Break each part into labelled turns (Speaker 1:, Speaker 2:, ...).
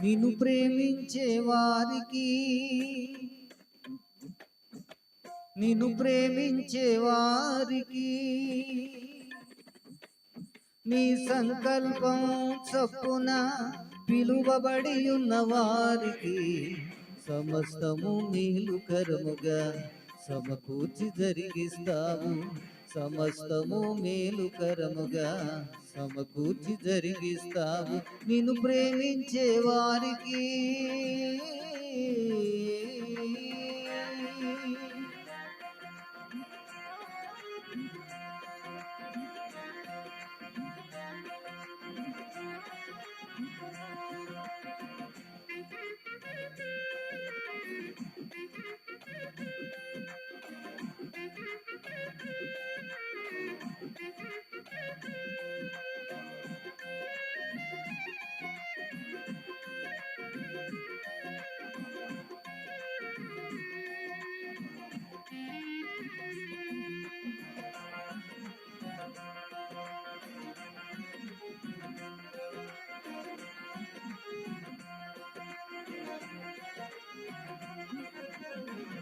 Speaker 1: నిన్ను ప్రేమించే వారికి, నిన్ను ప్రేమించే వారికి, నీ సంకల్పం చొప్పున పిలువబడి ఉన్న వారికి సమస్తము మేలుకరముగా సమకూర్చి జరిగిస్తావు. సమస్తము మేలుకరముగా సమకూర్చి జరిగిస్తావు. నిన్ను ప్రేమించే వారికి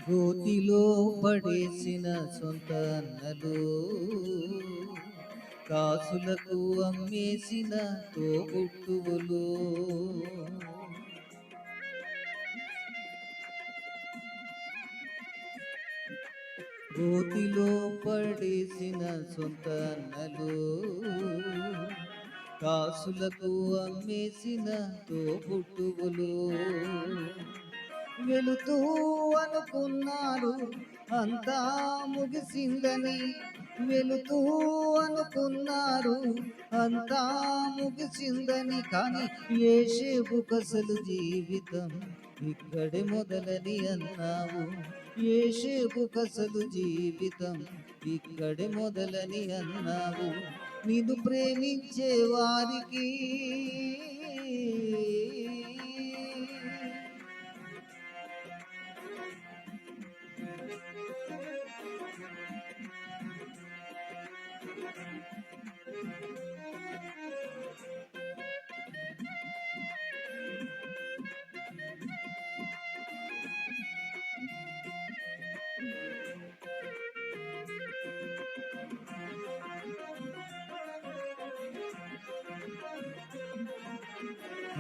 Speaker 1: గోతిలో పడేసిన సొంత అన్నలు, కాసులకు అమ్మేసిన తోబుట్టువులు, గోతిలో పడేసిన సొంత అన్నలు, కాసులకు అమ్మేసిన తోబుట్టువులు, వెళుతూ అనుకున్నారు అంతా ముగిసిందని, వెళుతూ అనుకున్నారు అంతా ముగిసిందని, కానీ యేషేబుకసలు జీవితం ఇక్కడే మొదలని అన్నావు. యేషేబుకసలు జీవితం ఇక్కడే మొదలని అన్నావు. నిన్ను ప్రేమించే వారికి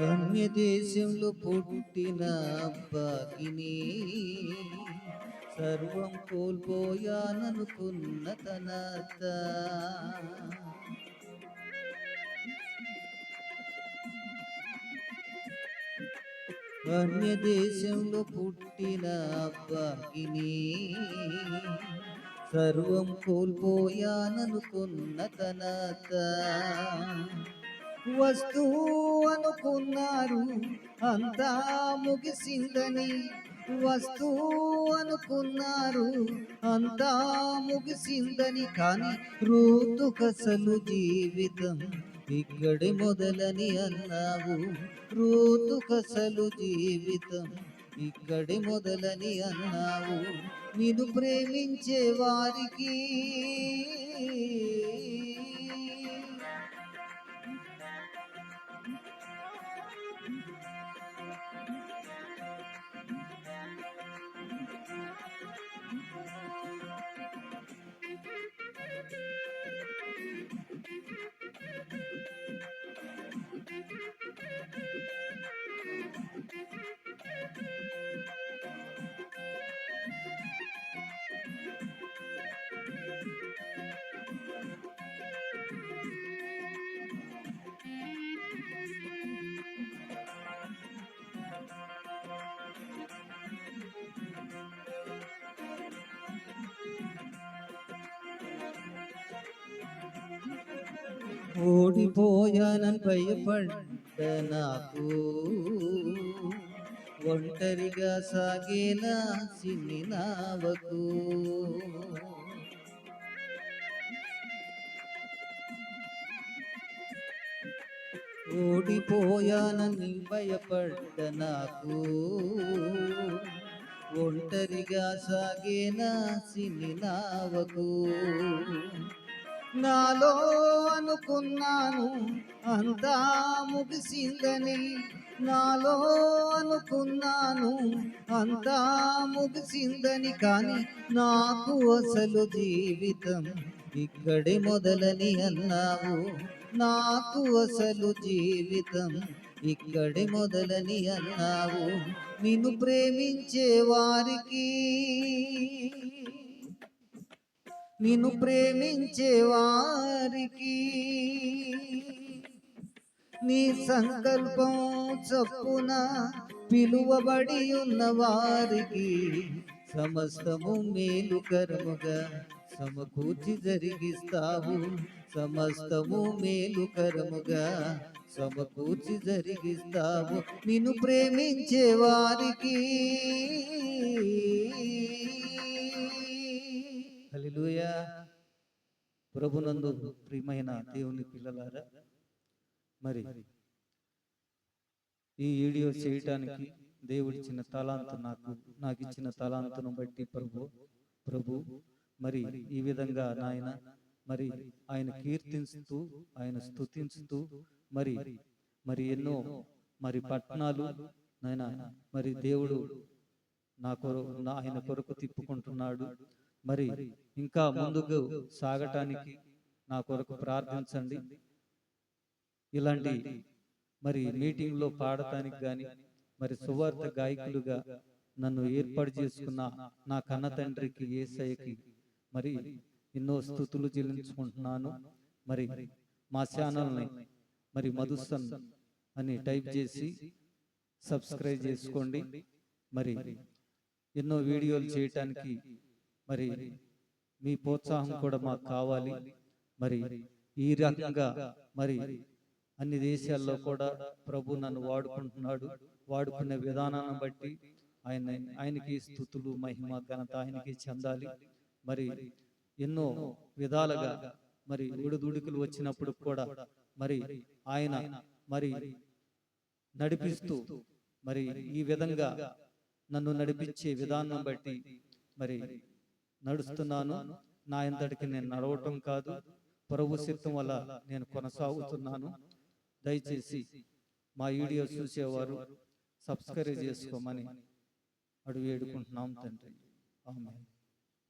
Speaker 1: అన్య దేశంలో పుట్టిన అబ్బాకిని సర్వం కోల్పోయాననుకున్న తన అత్త, అన్య దేశంలో పుట్టిన అబ్బాకిని సర్వం కోల్పోయాననుకున్న తన అత్త, వస్తువు అనుకున్నారు అంతా ముగిసిందని, వస్తువు అనుకున్నారు అంతా ముగిసిందని, కానీ రూతుకసలు జీవితం ఇక్కడే మొదలని అన్నావు. రూతుకసలు జీవితం ఇక్కడే మొదలని అన్నావు. నిన్ను ప్రేమించే వారికి ఓడిపోయానని భయపడ్డ నాకు ఒంటరిగా సాగేలా సిన్ని నావకు, ఓడిపోయానని భయపడ్డ నాకు ఒంటరిగా సాగేలా సిన్ని నావకు, నాలో అనుకున్నాను అంతా ముగిసిందని, నాలో అనుకున్నాను అంతా ముగిసిందని, కానీ నాకు అసలు జీవితం ఇక్కడే మొదలని అన్నావు. నాకు అసలు జీవితం ఇక్కడే మొదలని అన్నావు. నిన్ను ప్రేమించే వారికి, నిన్ను ప్రేమించే వారికి, నీ సంకల్పం చొప్పున పిలువబడి ఉన్న వారికి సమస్తము మేలుకరముగా సమకూర్చి జరిగిస్తావు. సమస్తము మేలుకరముగా సమకూర్చి జరిగిస్తావు. నిన్ను ప్రేమించే వారికి. హల్లెలూయా. ప్రభునందు ప్రియమైన దేవుని పిల్లలారా, మరి ఈ వీడియో చేయటానికి దేవుడిచ్చిన తలాంతు, నాకు ఇచ్చిన తలాంతును బట్టి ప్రభు మరి ఈ విధంగా నాయన మరి ఆయన కీర్తిస్తూ ఆయన స్తుతించుతూ మరి ఎన్నో మరి పట్టణాలు నాయన మరి దేవుడు ఆయన కొరకు తిప్పుకుంటున్నాడు. మరి ఇంకా ముందుకు సాగటానికి నా కొరకు ప్రార్థించండి. ఇలాంటి మరి మీటింగ్లో పాడటానికి కానీ మరి సువార్త గాయకులుగా నన్ను ఏర్పాటు చేసుకున్న నా కన్న తండ్రికి యేసయ్యకి మరి ఎన్నో స్తుతులు చెల్లించుకుంటున్నాను. మరి మా ఛానల్ని మరి మధుసన్ అని టైప్ చేసి సబ్స్క్రైబ్ చేసుకోండి. మరి ఎన్నో వీడియోలు చేయటానికి మరి మీ ప్రోత్సాహం కూడా మాకు కావాలి. మరి ఈ రకంగా మరి అన్ని దేశాల్లో కూడా ప్రభు నన్ను వాడుకుంటున్నాడు. వాడుకునే విధానాన్ని బట్టి ఆయనకి స్తుతులు మహిమ ఘనత ఆయనకి చెందాలి. మరి ఎన్నో విధాలుగా మరి ఉడుదుడుకులు వచ్చినప్పుడు కూడా మరి ఆయన మరి నడిపిస్తూ మరి ఈ విధంగా నన్ను నడిపించే విధానం బట్టి మరి నడుస్తున్నాను. నా అంతటికి నేను నడవటం కాదు, ప్రభు చిత్తం వల్ల నేను కొనసాగుతున్నాను. దయచేసి మా వీడియో చూసేవారు సబ్స్క్రైబ్ చేసుకోమని వేడుకుంటున్నాం తండ్రి.